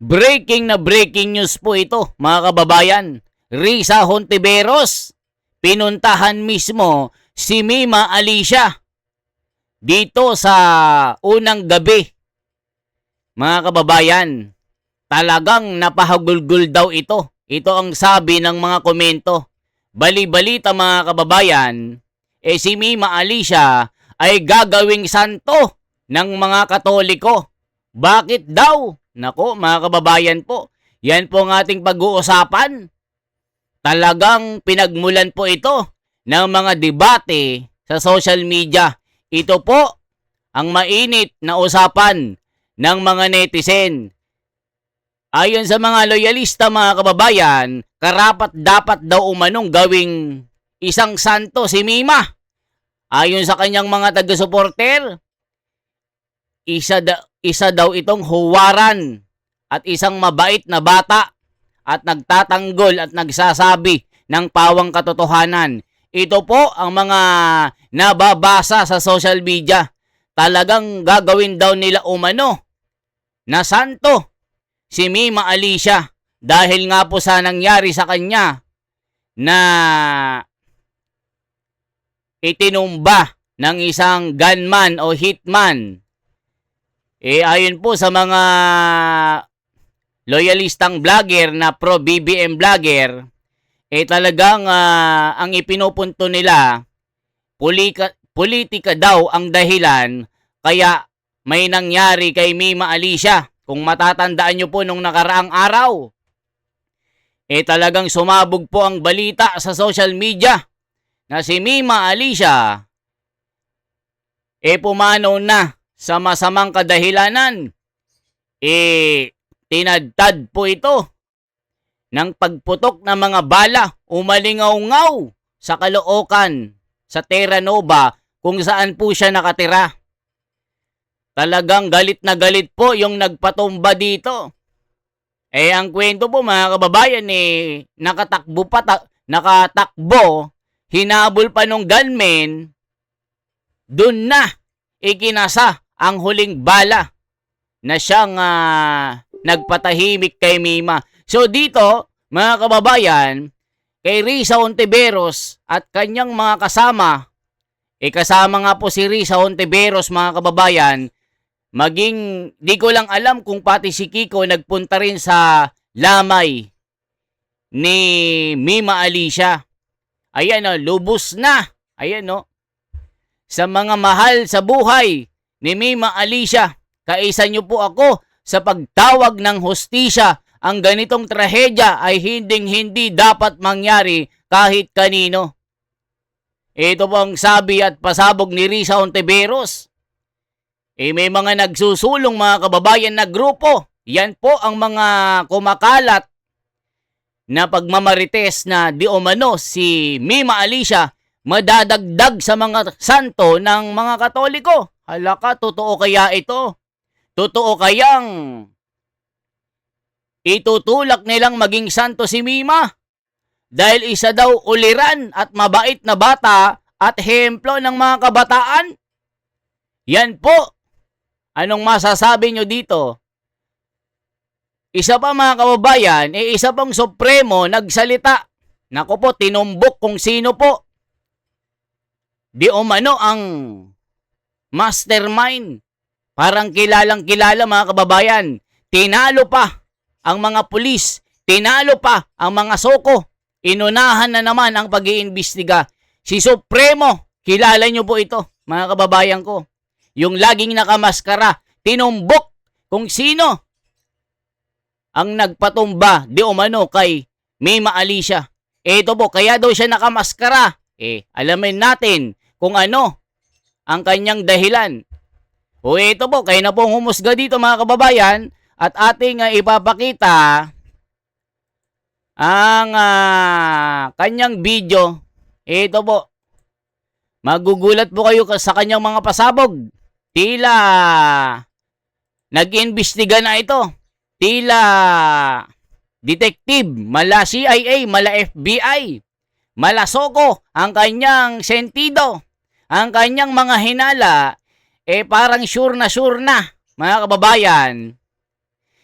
Breaking news po ito, mga kababayan. Risa Hontiveros, pinuntahan mismo si Mima Alicia dito sa unang gabi. Mga kababayan, talagang napahagulgul daw ito. Ito ang sabi ng mga komento. Bali-balita mga kababayan, si Mima Alicia ay gagawing santo ng mga Katoliko. Bakit daw? Nako mga kababayan po, yan po ang ating pag-uusapan. Talagang pinagmulan po ito ng mga debate sa social media. Ito po ang mainit na usapan ng mga netizen. Ayon sa mga loyalista mga kababayan, karapat dapat daw umanong gawing isang santo si Mima. Ayon sa kanyang mga taga-suporter, isa daw itong huwaran at isang mabait na bata at nagtatanggol at nagsasabi ng pawang katotohanan. Ito po ang mga nababasa sa social media. Talagang gagawin daw nila umano na santo si Mima Alicia dahil nga po sa nangyari sa kanya na itinumba ng isang gunman o hitman. Ayon po sa mga loyalistang vlogger na pro-BBM vlogger, talagang ang ipinupunto nila, politika daw ang dahilan kaya may nangyari kay Mima Alicia. Kung matatandaan nyo po nung nakaraang araw, talagang sumabog po ang balita sa social media na si Mima Alicia pumanaw na sa masamang kadahilanan. Tinadtad po ito ng pagputok ng mga bala, umalingaw-ngaw sa Caloocan, sa Terra Nova, kung saan po siya nakatira. Talagang galit na galit po yung nagpatumba dito. Ang kwento po mga kababayan, nakatakbo, hinabol pa nung gunman, dun na ikinasa ang huling bala na siyang nagpatahimik kay Mima. So dito, mga kababayan, kay Risa Hontiveros at kanyang mga kasama, kasama nga po si Risa Hontiveros mga kababayan, maging di ko lang alam kung pati si Kiko nagpunta rin sa lamay ni Mima Alicia. Ayan lubos na. Ayan sa mga mahal sa buhay ni Mima Alicia, kaisa niyo po ako sa pagtawag ng hustisya. Ang ganitong trahedya ay hindi dapat mangyari kahit kanino. Ito po ang sabi at pasabog ni Risa Hontiveros. May mga nagsusulong mga kababayan na grupo. Yan po ang mga kumakalat na pagmamarites na di umano si Mima Alicia madadagdag sa mga santo ng mga Katoliko. Halaka, totoo kaya ito? Totoo kayang itutulak nilang maging santo si Mima? Dahil isa daw uliran at mabait na bata at hemplo ng mga kabataan? Yan po. Anong masasabi nyo dito? Isa pa mga kababayan, isa pang Supremo nagsalita. Naku po, tinumbok kung sino po. Di umano ang mastermind. Parang kilalang kilala mga kababayan. Tinalo pa ang mga pulis. Tinalo pa ang mga soko. Inunahan na naman ang pag-iimbestiga. Si Supremo, kilala nyo po ito mga kababayan ko. Yung laging nakamaskara, tinumbok kung sino ang nagpatumba di umano kay Mima Alicia. Ito po, kaya daw siya nakamaskara. Alamin natin kung ano ang kanyang dahilan. Ito po, kayo na pong humusga dito mga kababayan at ating ipapakita ang kanyang video. Ito po, magugulat po kayo sa kanyang mga pasabog. Tila nag-iimbestiga na ito. Tila detective, mala CIA, mala FBI, mala Soko ang kanyang sentido. Ang kanyang mga hinala, parang sure na mga kababayan,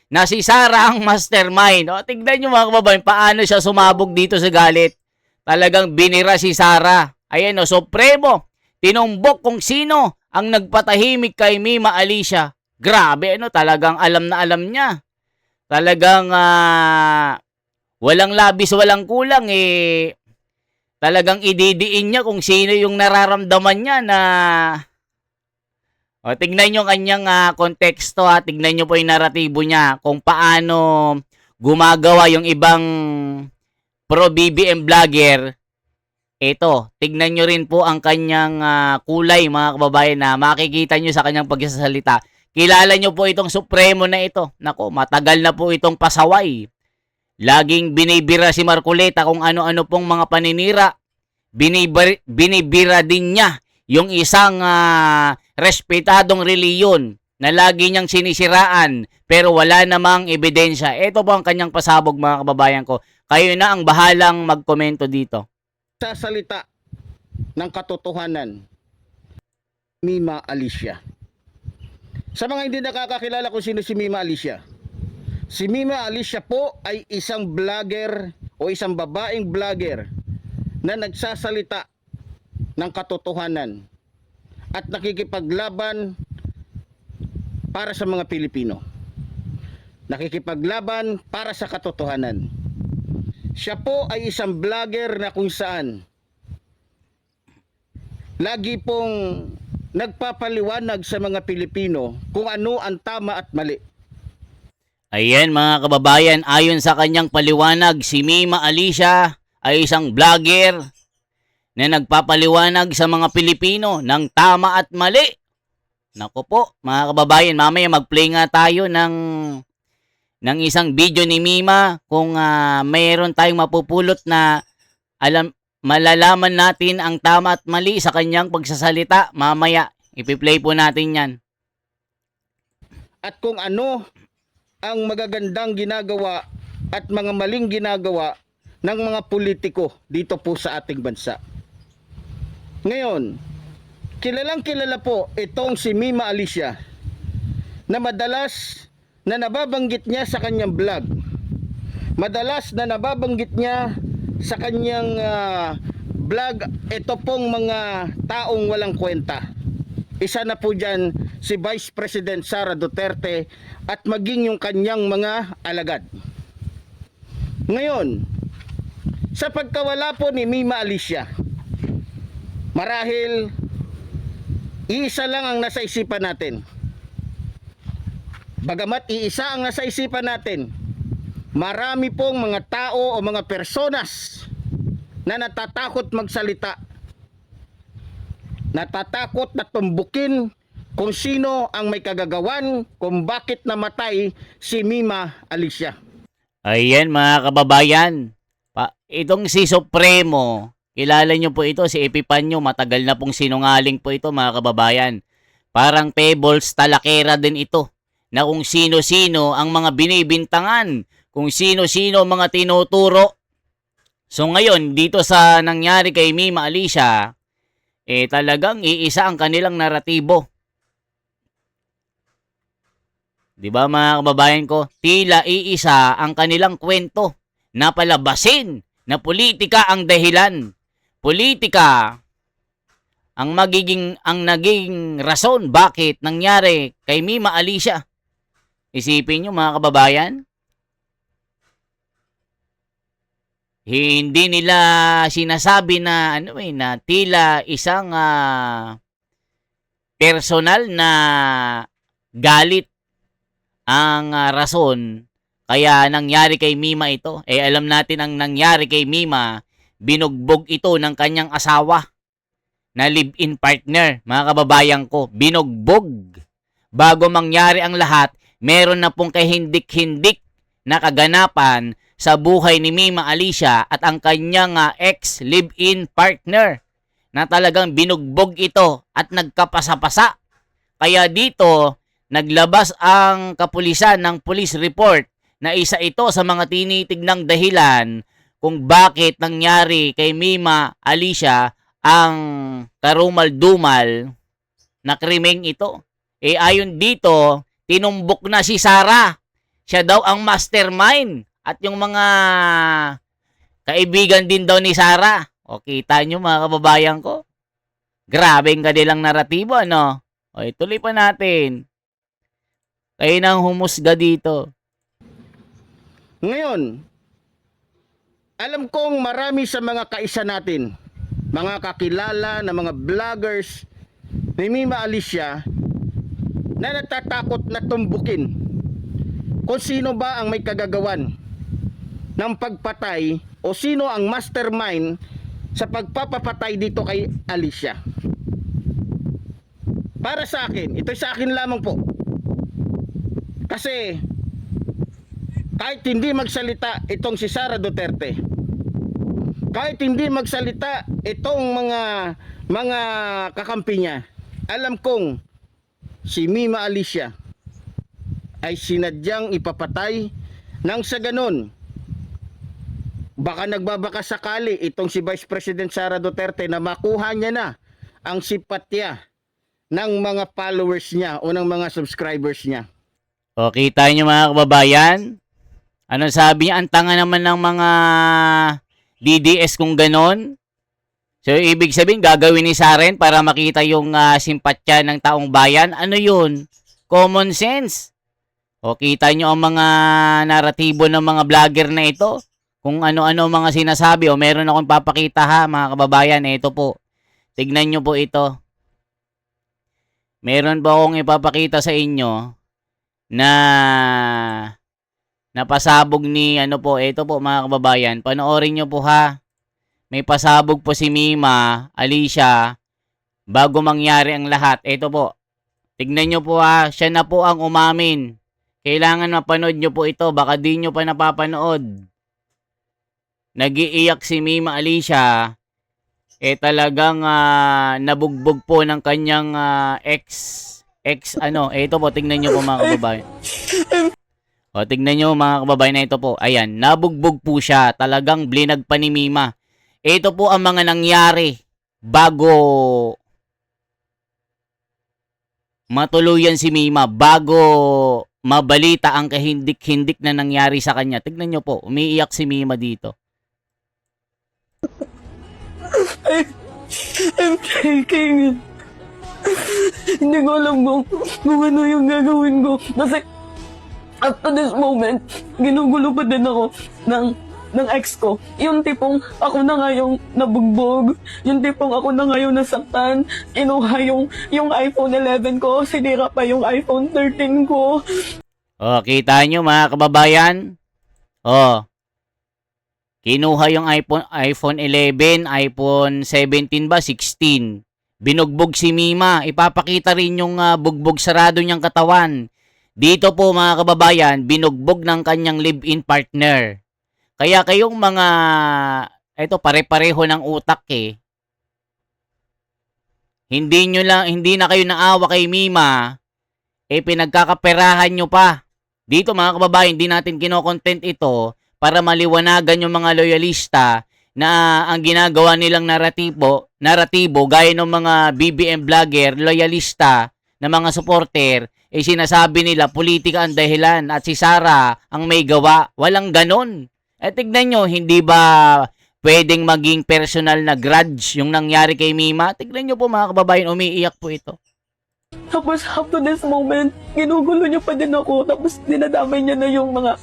na si Sarah ang mastermind. O, tignan nyo mga kababayan, paano siya sumabog dito sa galit. Talagang binira si Sarah. Ayan o, Supremo. Tinumbok kung sino ang nagpatahimik kay Mima Alicia. Grabe, ano, talagang alam na alam niya. Talagang walang labis, walang kulang eh. Talagang ididiin niya kung sino yung nararamdaman niya na... O, tignan nyo kanyang konteksto ha. Tignan nyo po yung naratibo niya kung paano gumagawa yung ibang pro-BBM vlogger. Ito, tignan nyo rin po ang kanyang kulay mga kababayan na makikita nyo sa kanyang pagsasalita. Kilala nyo po itong Supremo na ito. Nako, matagal na po itong pasaway. Laging binibira si Marcoleta kung ano-ano pong mga paninira. Binibira din niya yung isang respetadong reliyon na lagi niyang sinisiraan pero wala namang ebidensya. Ito po ang kanyang pasabog mga kababayan ko. Kayo na ang bahalang magkomento dito. Sa salita ng katotohanan, Mima Alicia. Sa mga hindi nakakakilala kung sino si Mima Alicia, si Mima Alicia po ay isang vlogger o isang babaeng vlogger na nagsasalita ng katotohanan at nakikipaglaban para sa mga Pilipino. Nakikipaglaban para sa katotohanan. Siya po ay isang vlogger na kung saan lagi pong nagpapaliwanag sa mga Pilipino kung ano ang tama at mali. Ayan mga kababayan, ayon sa kanyang paliwanag, si Mima Alicia ay isang vlogger na nagpapaliwanag sa mga Pilipino ng tama at mali. Nako po, mga kababayan, mamaya mag-play nga tayo ng isang video ni Mima kung mayroon tayong mapupulot na malalaman natin ang tama at mali sa kanyang pagsasalita. Mamaya, ipi-play po natin yan. At kung ano ang magagandang ginagawa at mga maling ginagawa ng mga politiko dito po sa ating bansa. Ngayon, kilalang kilala po itong si Mima Alicia na madalas na nababanggit niya sa kanyang vlog. Madalas na nababanggit niya sa kanyang vlog ito pong mga taong walang kwenta. Isa na po dyan si Vice President Sara Duterte at maging yung kanyang mga alagad. Ngayon, sa pagkawala po ni Mima Alicia, marahil iisa lang ang nasa isipan natin. Bagamat iisa ang nasa isipan natin, marami pong mga tao o mga personas na natatakot magsalita. Natatakot na tumbukin kung sino ang may kagagawan kung bakit namatay si Mima Alicia. Ayan mga kababayan, itong si Supremo, kilala nyo po ito, si Epipanyo, matagal na pong sinungaling po ito mga kababayan. Parang Pebbles, talakera din ito, na kung sino-sino ang mga binibintangan, kung sino-sino mga tinuturo. So ngayon, dito sa nangyari kay Mima Alicia, talagang iisa ang kanilang naratibo. Diba mga kababayan ko? Tila iisa ang kanilang kwento na palabasin na politika ang dahilan. Politika ang naging rason bakit nangyari kay Mima Alicia. Isipin nyo mga kababayan, hindi nila sinasabi na na tila isang personal na galit ang rason kaya nangyari kay Mima ito. Alam natin ang nangyari kay Mima, binugbog ito ng kanyang asawa na live-in partner, mga kababayan ko. Binugbog. Bago mangyari ang lahat, meron na pong kahindik-hindik na kaganapan sa buhay ni Mima Alicia at ang kanyang ex live-in partner na talagang binugbog ito at nagkapasa-pasa. Kaya dito, naglabas ang kapulisan ng police report na isa ito sa mga tinitignang dahilan kung bakit nangyari kay Mima Alicia ang karumal-dumal na krimeng ito. Ayon dito, tinumbok na si Sarah. siya daw ang mastermind at yung mga kaibigan din daw ni Sara. O kita nyo mga kababayan ko. Grabeng kanilang naratibo, ano? O ituloy pa natin. Kayo nang humusga dito. Ngayon, alam kong marami sa mga kaisa natin, mga kakilala na mga vloggers ni Mima Alicia na natatakot na tumbukin kung sino ba ang may kagagawan ng pagpatay o sino ang mastermind sa pagpapapatay dito kay Alicia. Para sa akin, ito sa akin lamang po. Kasi kahit hindi magsalita itong si Sara Duterte, kahit hindi magsalita itong mga kakampi niya, alam kong si Mima Alicia ay sinadyang ipapatay nang sa ganun baka nagbabaka sakali itong si Vice President Sara Duterte na makuha niya na ang simpatya ng mga followers niya o ng mga subscribers niya. O kita nyo mga kababayan. Ano sabi niya? Ang tanga naman ng mga DDS kung ganon. So, ibig sabihin, gagawin ni Saren para makita yung simpatya ng taong bayan. Ano yun? Common sense. O, kita nyo ang mga naratibo ng mga vlogger na ito. Kung ano-ano mga sinasabi. O, meron akong papakita ha, mga kababayan. Ito po. Tignan nyo po ito. Meron po akong ipapakita sa inyo na napasabog ni ito po mga kababayan. Panoorin nyo po ha. May pasabog po si Mima Alicia bago mangyari ang lahat. Ito po. Tignan nyo po ha. Siya na po ang umamin. Kailangan mapanood nyo po ito. Baka di nyo pa napapanood. Nagiiyak si Mima Alicia. Talagang nabugbog po ng kanyang ito po. Tignan nyo po mga kababayan. O, tignan nyo mga kababayan na ito po. Ayan, nabugbog po siya. Talagang blinag pa ni Mima. Ito po ang mga nangyari bago matuluyan si Mima, bago mabalita ang kahindik-hindik na nangyari sa kanya. Tignan nyo po, umiiyak si Mima dito. I'm shaking. Hindi ko alam kung ano yung gagawin ko. Kasi up to this moment, ginugulo pa din ako ng ex ko. Yung tipong ako na nga yung nabugbog. Yung tipong ako na nga yung nasaktan. Kinuha yung iPhone 11 ko. Sinira pa yung iPhone 13 ko. O, kita nyo mga kababayan? O, kinuha yung iPhone 11, iPhone 17 ba? 16. Binugbog si Mima. Ipapakita rin yung bugbog sarado niyang katawan. Dito po mga kababayan, binugbog ng kanyang live-in partner. Kaya kayong mga, pare-pareho ng utak eh. Hindi na kayo naawa kay Mima, pinagkakaperahan nyo pa. Dito mga kababayan, hindi natin kinokontent ito para maliwanagan yung mga loyalista na ang ginagawa nilang naratibo gaya ng mga BBM vlogger, loyalista na mga supporter, sinasabi nila politika ang dahilan at si Sara ang may gawa. Walang ganon. Tignan nyo, hindi ba pwedeng maging personal na grudge yung nangyari kay Mima? Tignan nyo po mga kababayan, umiiyak po ito. Tapos up to this moment, ginugulo niya pa din ako. Tapos dinadamay niya na yung mga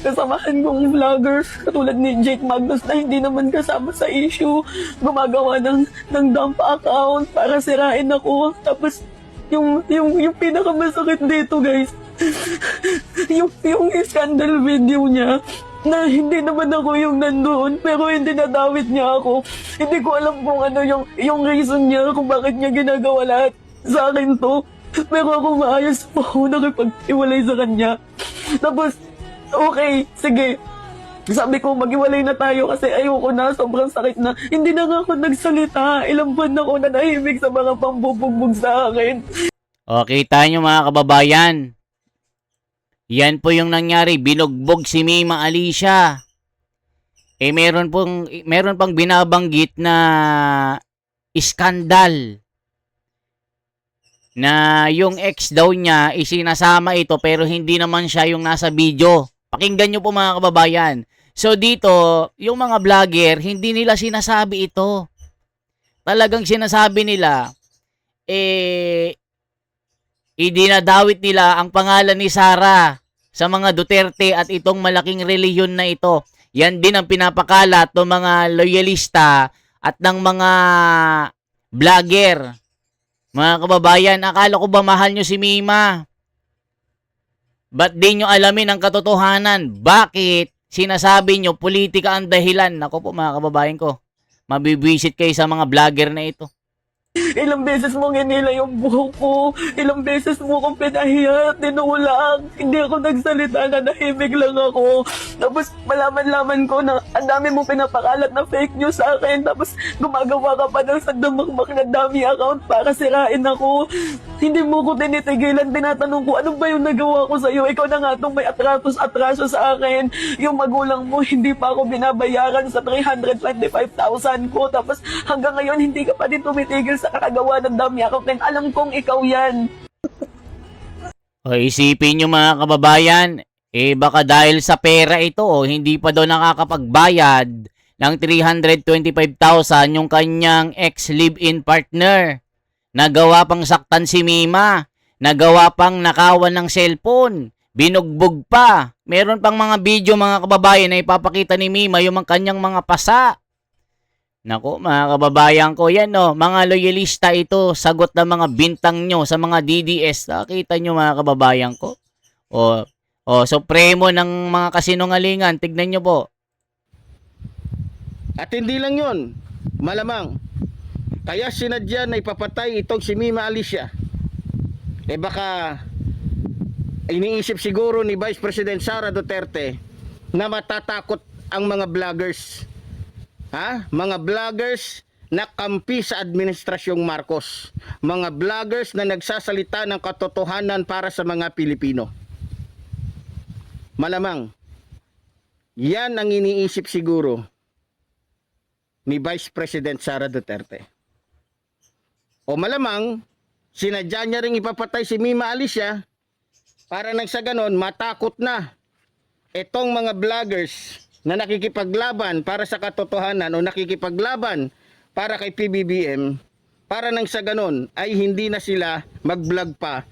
kasamahan kong vloggers katulad ni Jake Magnus na hindi naman kasama sa issue. Gumagawa ng dump account para sirain ako. Tapos yung pinakamasakit dito guys, yung scandal video niya na hindi naman ako yung nandoon pero hindi nadawit niya ako. Hindi ko alam kung ano yung reason niya kung bakit niya ginagawa lahat sa akin to. Pero ako maayos po ako nakipag-iwalay sa kanya. Tapos, okay, sige. Sabi ko, mag-iwalay na tayo kasi ayoko na, sobrang sakit na. Hindi na nga ako nagsalita. Ilang buwan na ako nanahimik sa mga pambubugbog sa akin. O, kita nyo mga kababayan. Yan po yung nangyari. Binugbog si Mima Alicia. Meron pang binabanggit na iskandal na yung ex daw niya isinasama ito pero hindi naman siya yung nasa video. Pakinggan nyo po mga kababayan. So dito, yung mga vlogger, hindi nila sinasabi ito. Talagang sinasabi nila, idinadawit nila ang pangalan ni Sara sa mga Duterte at itong malaking reliyon na ito. Yan din ang pinapakalat ng mga loyalista at ng mga vlogger. Mga kababayan, akala ko ba mahal nyo si Mima? Ba't di nyo alamin ang katotohanan? Bakit sinasabi nyo politika ang dahilan? Nako po mga kababayan ko, mabibwisit kayo sa mga vlogger na ito. Ilang beses mo ginila yung buhok ko. Ilang beses mo akong pinahiya at tinulang. Hindi ako nagsalita, nanahimik lang ako. Tapos malaman-laman ko na ang dami mong pinapakalat na fake news sa akin. Tapos gumagawa ka pa ng sagdamakmak na dami account para sirain ako. Hindi mo ko tinitigilan. Tinatanong ko, ano ba yung nagawa ko sa'yo? Ikaw na nga itong may atraso sa akin. Yung magulang mo, hindi pa ako binabayaran sa 325,000 ko. Tapos hanggang ngayon, hindi ka pa din tumitigil sa kakagawa ng dami account. And alam kong ikaw yan. O isipin nyo mga kababayan, baka dahil sa pera ito hindi pa daw nakakapagbayad ng 325,000 yung kanyang ex-live-in partner. Nagawa pang saktan si Mima. Nagawa pang nakawan ng cellphone. Binugbog pa. Meron pang mga video mga kababayan na ipapakita ni Mima yung kanyang mga pasa. Nako mga kababayan ko, yan mga loyalista ito, sagot ng mga bintang nyo sa mga DDS. Nakita nyo mga kababayan ko. Supremo ng mga kasinungalingan, tignan nyo po. At hindi lang yun, malamang kaya sinadya na ipapatay itong si Mima Alicia. Baka iniisip siguro ni Vice President Sara Duterte na matatakot ang mga vloggers. Mga vloggers na kampi sa administrasyong Marcos. Mga vloggers na nagsasalita ng katotohanan para sa mga Pilipino. Malamang yan ang iniisip siguro ni Vice President Sara Duterte. O malamang, sinadya niya ring ipapatay si Mima Alicia para nang sa ganon matakot na itong mga vloggers na nakikipaglaban para sa katotohanan o nakikipaglaban para kay PBBM para nang sa ganon ay hindi na sila mag-vlog pa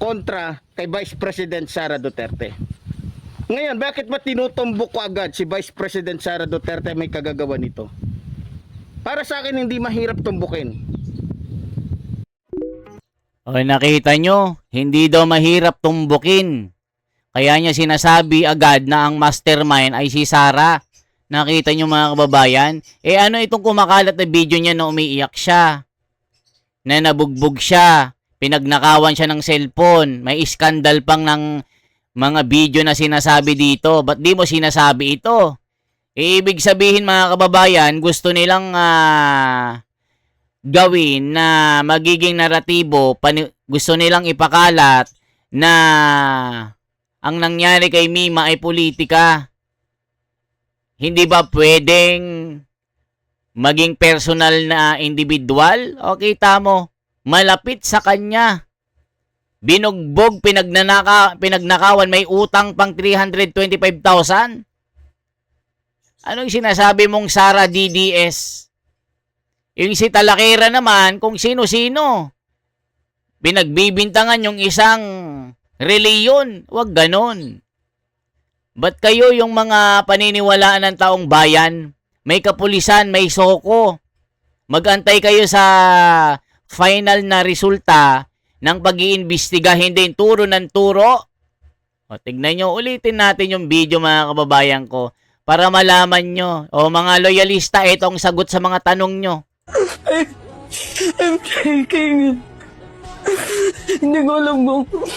kontra kay Vice President Sara Duterte. Ngayon, bakit ba tinutumbok ko agad si Vice President Sara Duterte may kagagawa nito? Para sa akin, hindi mahirap tumbukin. Nakita nyo, hindi daw mahirap tumbukin. Kaya niya sinasabi agad na ang mastermind ay si Sara. Nakita nyo mga kababayan? Ano itong kumakalat na video niya na umiiyak siya? Na nabugbog siya. Pinagnakawan siya ng cellphone. May iskandal pang ng mga video na sinasabi dito. Ba't di mo sinasabi ito? Ibig sabihin mga kababayan, gusto nilang gawin na magiging naratibo, gusto nilang ipakalat na ang nangyari kay Mima ay politika. Hindi ba pwedeng maging personal na individual? O kita mo, malapit sa kanya. Binugbog, pinagnakawan, may utang pang 325,000. Anong sinasabi mong Sara DDS? Yung si Talakera naman, kung sino-sino. Pinagbibintangan yung isang reliyon. Huwag ganon. Ba't kayo yung mga paniniwalaan ng taong bayan? May kapulisan, may soko. Mag-antay kayo sa final na resulta ng pag-iimbestiga, hindi turo ng turo. Tignan nyo, ulitin natin yung video mga kababayan ko para malaman nyo. Mga loyalista, itong sagot sa mga tanong nyo. I'm shaking. Hindi ko alam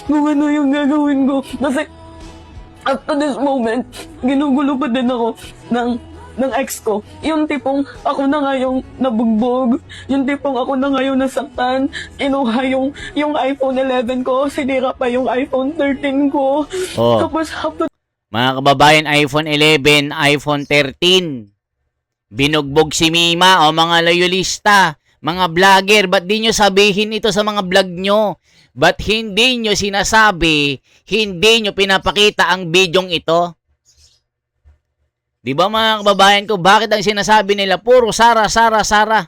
kung ano yung gagawin ko. Kasi up to this moment, ginugulo pa din ako ng ex ko. Yung tipong ako na nga yung nabugbog. Yung tipong ako na nga yung nasaktan. Inuha yung iPhone 11 ko. Sinira pa yung iPhone 13 ko. Tapos up to... Mga kababayan, iPhone 11, iPhone 13. Binugbog si Mima mga loyalista. Mga vlogger, ba't di nyo sabihin ito sa mga vlog nyo? Ba't hindi nyo sinasabi, hindi nyo pinapakita ang bidyong ito? Di ba mga kababayan ko, bakit ang sinasabi nila puro Sara, Sara, Sara?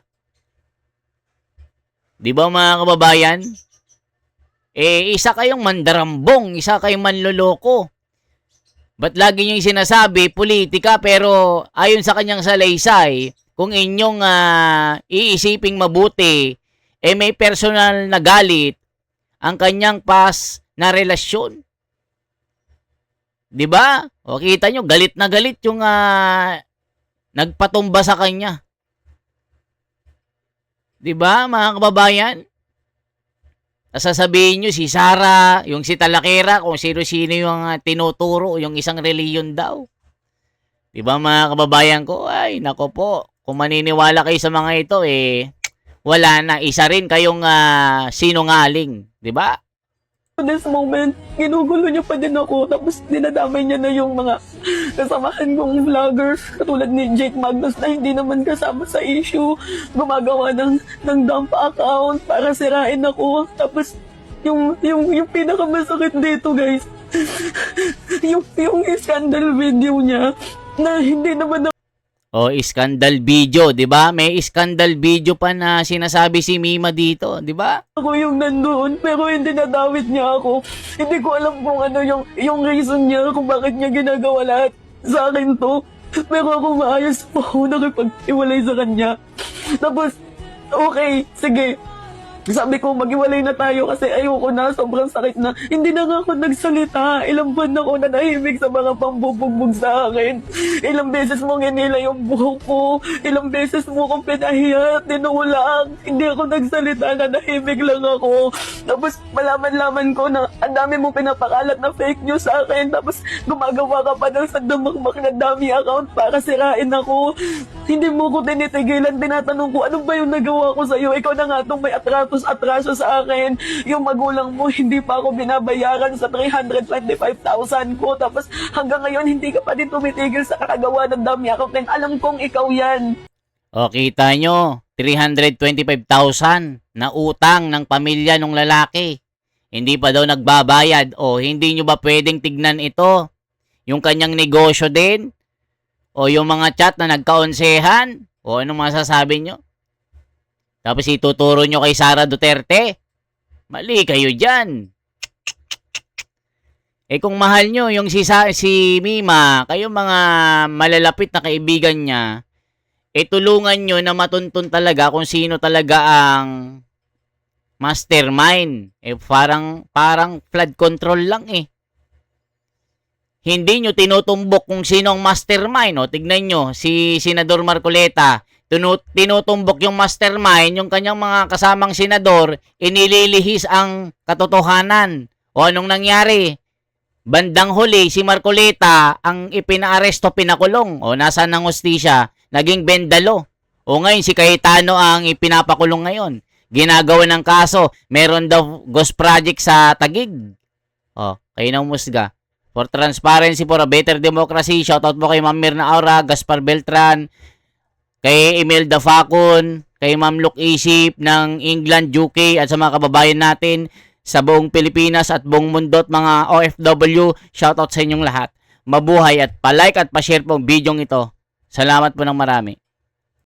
Di ba mga kababayan? Isa kayong mandarambong, isa kayong manloloko. Ba't lagi nyo sinasabi, politika, pero ayon sa kanyang salaysay, kung inyong iisiping mabuti, may personal na galit ang kanyang past na relasyon. 'Di ba? O kita nyo, galit na galit yung nagpatumba sa kanya. 'Di ba, mga kababayan? Sasabihin nyo si Sara, yung si Talakera, kung sino-sino yung tinuturo, yung isang reliyon daw. 'Di ba, mga kababayan ko? Ay, nako po. Kung maniniwala kayo sa mga ito, wala na. Isa rin kayong sinungaling. 'Di ba? To this moment, ginugulo niya pa din ako. Tapos dinadamay niya na yung mga kasamahan kong vloggers. Katulad ni Jake Magnus na hindi naman kasama sa issue. Gumagawa ng dump account para sirain ako. Tapos yung pinakamasakit dito, guys. yung scandal video niya na hindi naman O, scandal video, 'di ba? May scandal video pa na sinasabi si Mima dito, 'di ba? ako yung nandoon, pero hindi nadawit niya ako. Hindi ko alam kung ano yung reason niya kung bakit niya ginagawa lahat sa akin to. Pero ako maayos po ako nakipag-iwalay sa kanya. Tapos, okay, sige. Sabi ko, mag-iwalay na tayo kasi ayoko na, sobrang sakit na. Hindi na nga ako nagsalita. Ilang buwan na ako nanahimik sa mga pambubugbog sa akin. Ilang beses mong inila yung buhok ko. Ilang beses mo akong pinahiya, tinulang. Hindi ako nagsalita, nanahimik lang ako. Tapos malaman-laman ko na ang dami mong pinapakalat na fake news sa akin. Tapos gumagawa ka pa ng sandamakmak na dami account para sirain ako. Hindi mo ko tinitigilan, tinatanong ko, ano ba yung nagawa ko sa'yo? Ikaw na nga itong may atraso sa akin. Yung magulang mo, hindi pa ako binabayaran sa 325,000 ko. Tapos hanggang ngayon, hindi ka pa din tumitigil sa kakagawa ng dami account. And alam kong ikaw yan. O, kita nyo, 325,000 na utang ng pamilya ng lalaki. Hindi pa daw nagbabayad. O, hindi nyo ba pwedeng tignan ito? Yung kanyang negosyo din? O yung mga chat na nagkaonsehan? O anong masasabi nyo? Tapos ituturo nyo kay Sara Duterte? Mali kayo dyan. Kung mahal nyo yung si Mima, kayong mga malalapit na kaibigan niya, tulungan nyo na matuntun talaga kung sino talaga ang mastermind. Parang flood control lang Hindi nyo tinutumbok kung sino ang mastermind. O, tignan nyo, si Senador Marcoleta, tinutumbok yung mastermind, yung kanyang mga kasamang senador, inililihis ang katotohanan. O, anong nangyari? Bandang huli, si Marcoleta, ang ipinaaresto, pinakulong. O, nasaan ang hustisya? Naging bendalo. O, ngayon, si Cayetano ang ipinapakulong ngayon. Ginagawa ng kaso. Meron daw ghost project sa Taguig. O, kayo na umusga. For transparency, for a better democracy, shoutout po kay Ma'am Mirna Aura, Gaspar Beltran, kay Imelda Facon, kay Ma'am Luke Isip ng England, UK, at sa mga kababayan natin sa buong Pilipinas at buong mundo at mga OFW, shoutout sa inyong lahat. Mabuhay at palike at pa-share po ang video ito. Salamat po ng marami.